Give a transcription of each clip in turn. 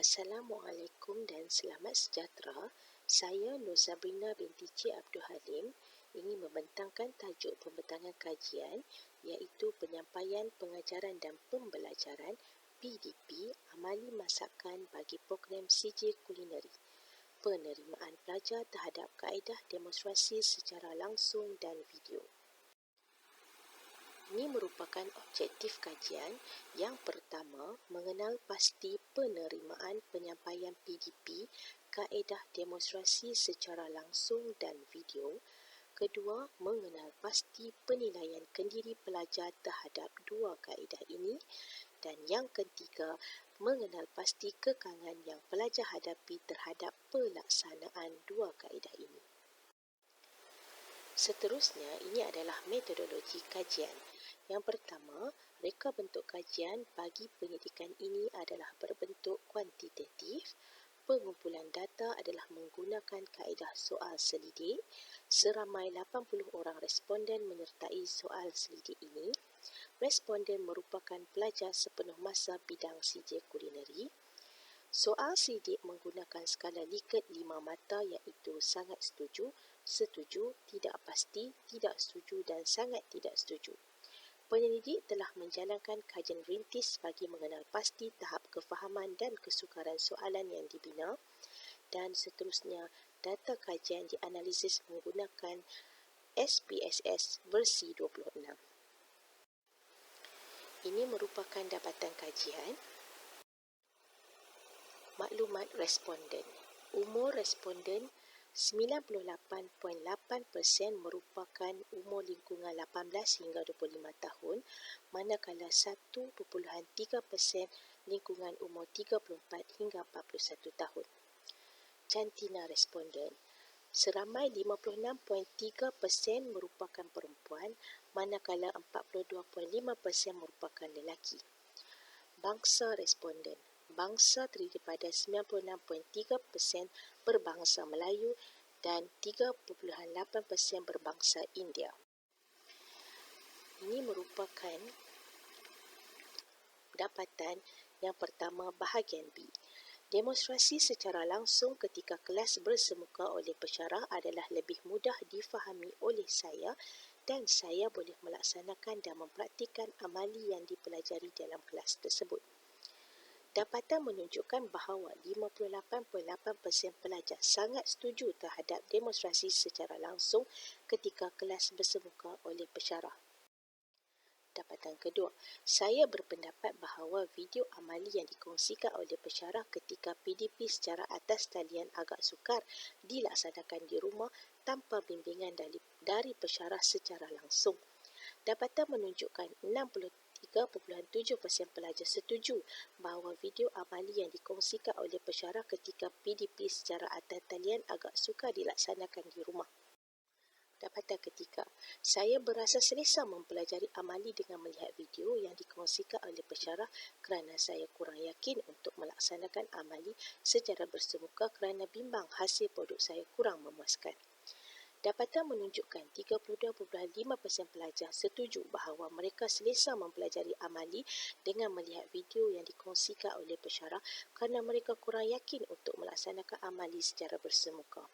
Assalamualaikum dan selamat sejahtera. Saya Nur Sabrina binti Cik Abdul Halim ingin membentangkan tajuk pembentangan kajian iaitu penyampaian pengajaran dan pembelajaran PDP amali masakan bagi program CJ Kulineri. Penerimaan pelajar terhadap kaedah demonstrasi secara langsung dan video. Ini merupakan objektif kajian. Yang pertama, mengenal pasti penerimaan penyampaian PDP, kaedah demonstrasi secara langsung dan video. Kedua, mengenal pasti penilaian kendiri pelajar terhadap dua kaedah ini. Dan yang ketiga, mengenal pasti kekangan yang pelajar hadapi terhadap pelaksanaan dua kaedah ini. Seterusnya, ini adalah metodologi kajian. Yang pertama, reka bentuk kajian bagi penyidikan ini adalah berbentuk kuantitatif. Pengumpulan data adalah menggunakan kaedah soal selidik. Seramai 80 orang responden menyertai soal selidik ini. Responden merupakan pelajar sepenuh masa bidang CJ Kulineri. Soal selidik menggunakan skala Likert 5 mata iaitu sangat setuju, setuju, tidak pasti, tidak setuju dan sangat tidak setuju. Penyelidik telah menjalankan kajian rintis bagi mengenal pasti tahap kefahaman dan kesukaran soalan yang dibina, dan seterusnya data kajian dianalisis menggunakan SPSS versi 26. Ini merupakan dapatan kajian. Maklumat responden. Umur responden 98.8% merupakan umur lingkungan 18 hingga 25 tahun, manakala 1.3% lingkungan umur 34 hingga 41 tahun. Jantina responden. Seramai 56.3% merupakan perempuan, manakala 42.5% merupakan lelaki. Bangsa responden. Bangsa terdiri pada 96.3% berbangsa Melayu dan 3.8% berbangsa India. Ini merupakan dapatan yang pertama bahagian B. Demonstrasi secara langsung ketika kelas bersemuka oleh pesyarah adalah lebih mudah difahami oleh saya dan saya boleh melaksanakan dan mempraktikkan amali yang dipelajari dalam kelas tersebut. Dapatan menunjukkan bahawa 58.8% pelajar sangat setuju terhadap demonstrasi secara langsung ketika kelas bersemuka oleh pesyarah. Dapatan kedua, saya berpendapat bahawa video amali yang dikongsikan oleh pesyarah ketika PDP secara atas talian agak sukar dilaksanakan di rumah tanpa bimbingan dari pesyarah secara langsung. Dapatan menunjukkan 63.7% pelajar setuju bahawa video amali yang dikongsikan oleh pesyarah ketika PDP secara atas talian agak sukar dilaksanakan di rumah. Dapatan ketiga, saya berasa selesa mempelajari amali dengan melihat video yang dikongsikan oleh pesyarah kerana saya kurang yakin untuk melaksanakan amali secara bersemuka kerana bimbang hasil produk saya kurang memuaskan. Dapatan menunjukkan 32.5% pelajar setuju bahawa mereka selesa mempelajari amali dengan melihat video yang dikongsikan oleh pesyarah kerana mereka kurang yakin untuk melaksanakan amali secara bersemuka.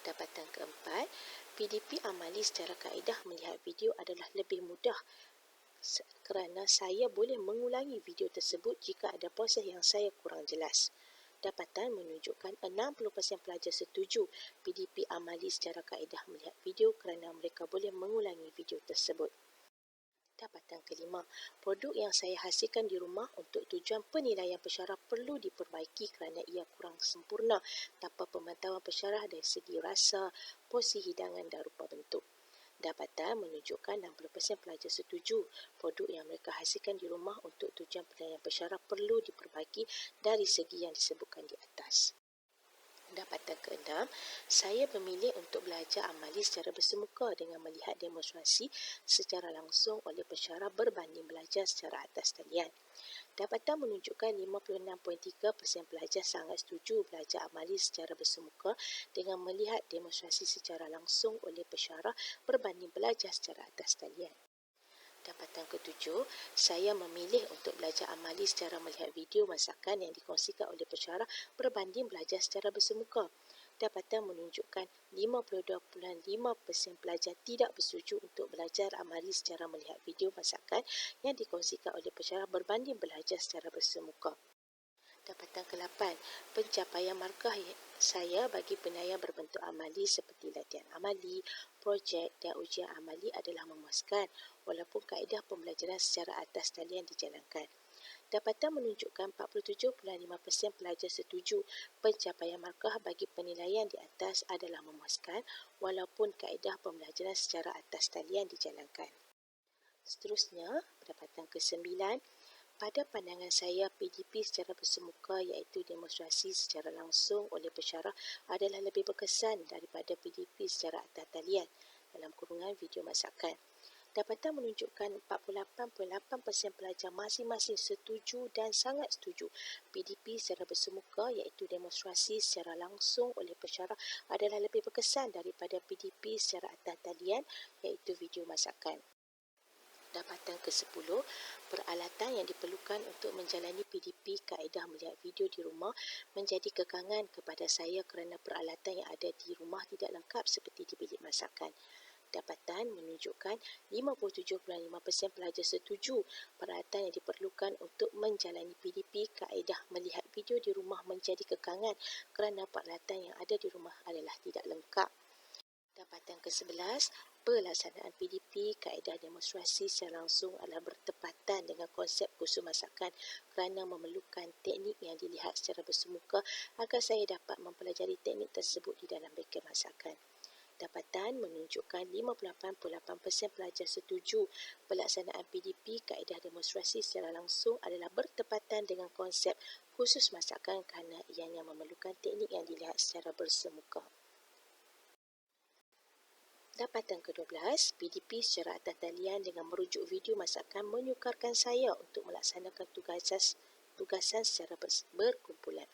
Dapatan keempat, PDP amali secara kaedah melihat video adalah lebih mudah kerana saya boleh mengulangi video tersebut jika ada proses yang saya kurang jelas. Dapatan menunjukkan 60% pelajar setuju PDP amali secara kaedah melihat video kerana mereka boleh mengulangi video tersebut. Dapatan kelima, produk yang saya hasilkan di rumah untuk tujuan penilaian pesyarah perlu diperbaiki kerana ia kurang sempurna tanpa pemantauan pesyarah dari segi rasa, porsi hidangan dan rupa bentuk. Dapatan menunjukkan 60% pelajar setuju produk yang mereka hasilkan di rumah untuk tujuan penilaian pesyarah perlu diperbaiki dari segi yang disebutkan di atas. Dapatan keenam, saya memilih untuk belajar amali secara bersemuka dengan melihat demonstrasi secara langsung oleh pesyarah berbanding belajar secara atas talian. Dapatan menunjukkan 56.3% pelajar sangat setuju belajar amali secara bersemuka dengan melihat demonstrasi secara langsung oleh pesyarah berbanding belajar secara atas talian. Dapatan ketujuh, saya memilih untuk belajar amali secara melihat video masakan yang dikongsikan oleh pensyarah berbanding belajar secara bersemuka. Dapatan menunjukkan 52.5% pelajar tidak bersetuju untuk belajar amali secara melihat video masakan yang dikongsikan oleh pensyarah berbanding belajar secara bersemuka. Dapatan ke-8, pencapaian markah saya bagi penilaian berbentuk amali seperti latihan amali, projek dan ujian amali adalah memuaskan walaupun kaedah pembelajaran secara atas talian dijalankan. Dapatan menunjukkan 47.5% pelajar setuju pencapaian markah bagi penilaian di atas adalah memuaskan walaupun kaedah pembelajaran secara atas talian dijalankan. Seterusnya, dapatan ke-9, pada pandangan saya, PDP secara bersemuka iaitu demonstrasi secara langsung oleh pensyarah adalah lebih berkesan daripada PDP secara atas talian dalam kurungan video masakan. Dapatan menunjukkan 48.8% pelajar masing-masing setuju dan sangat setuju PDP secara bersemuka iaitu demonstrasi secara langsung oleh pensyarah adalah lebih berkesan daripada PDP secara atas talian iaitu video masakan. Dapatan ke-10, peralatan yang diperlukan untuk menjalani PDP kaedah melihat video di rumah menjadi kekangan kepada saya kerana peralatan yang ada di rumah tidak lengkap seperti di bilik masakan. Dapatan menunjukkan 57.5% pelajar setuju peralatan yang diperlukan untuk menjalani PDP kaedah melihat video di rumah menjadi kekangan kerana peralatan yang ada di rumah adalah tidak lengkap. Dapatan ke-11, pelaksanaan PDP kaedah demonstrasi secara langsung adalah bertepatan dengan konsep kursus masakan kerana memerlukan teknik yang dilihat secara bersemuka agar saya dapat mempelajari teknik tersebut di dalam bengkel masakan. Dapatan menunjukkan 58.8% pelajar setuju pelaksanaan PDP kaedah demonstrasi secara langsung adalah bertepatan dengan konsep kursus masakan kerana ianya memerlukan teknik yang dilihat secara bersemuka. Dapatan ke-12, PDP secara atas talian dengan merujuk video masakan menyukarkan saya untuk melaksanakan tugasan secara berkumpulan.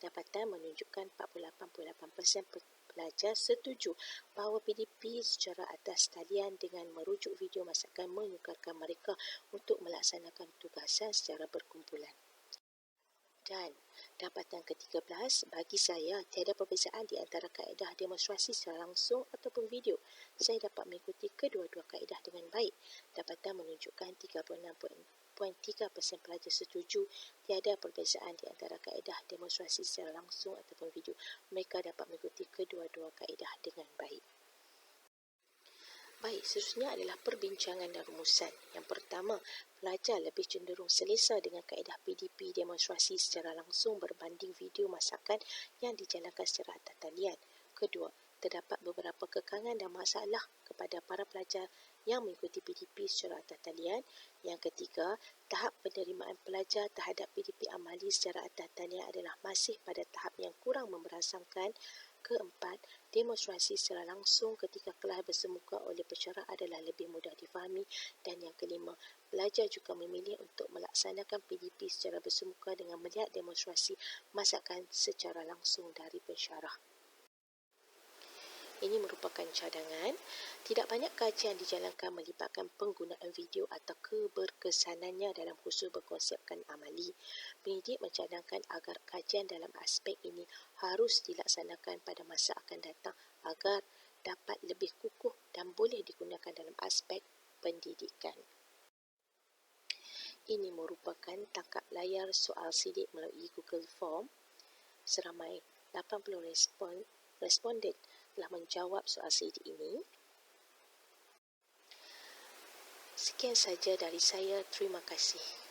Dapatan menunjukkan 48.8% pelajar setuju bahawa PDP secara atas talian dengan merujuk video masakan menyukarkan mereka untuk melaksanakan tugasan secara berkumpulan. Dan dapatan ke-13, bagi saya tiada perbezaan di antara kaedah demonstrasi secara langsung ataupun video. Saya dapat mengikuti kedua-dua kaedah dengan baik. Dapatan menunjukkan 36.3% pelajar setuju tiada perbezaan di antara kaedah demonstrasi secara langsung ataupun video. Mereka dapat mengikuti kedua-dua kaedah dengan baik. Baik, seterusnya adalah perbincangan dan rumusan. Yang pertama, pelajar lebih cenderung selesa dengan kaedah PDP demonstrasi secara langsung berbanding video masakan yang dijalankan secara atas talian. Kedua, terdapat beberapa kekangan dan masalah kepada para pelajar yang mengikuti PDP secara atas talian. Yang ketiga, tahap penerimaan pelajar terhadap PDP amali secara atas talian adalah masih pada tahap yang kurang memberangsangkan. Keempat, demonstrasi secara langsung ketika kelas bersemuka oleh pensyarah adalah lebih mudah difahami. Dan yang kelima, pelajar juga memilih untuk melaksanakan PDP secara bersemuka dengan melihat demonstrasi masakan secara langsung dari pensyarah. Ini merupakan cadangan. Tidak banyak kajian dijalankan melibatkan penggunaan video atau keberkesanannya dalam kursus berkonsepkan amali. Pendidik mencadangkan agar kajian dalam aspek ini harus dilaksanakan pada masa akan datang agar dapat lebih kukuh dan boleh digunakan dalam aspek pendidikan. Ini merupakan tangkap layar soal sidik melalui Google Form. Seramai 80 responden telah menjawab soal sidik ini. Sekian saja dari saya. Terima kasih.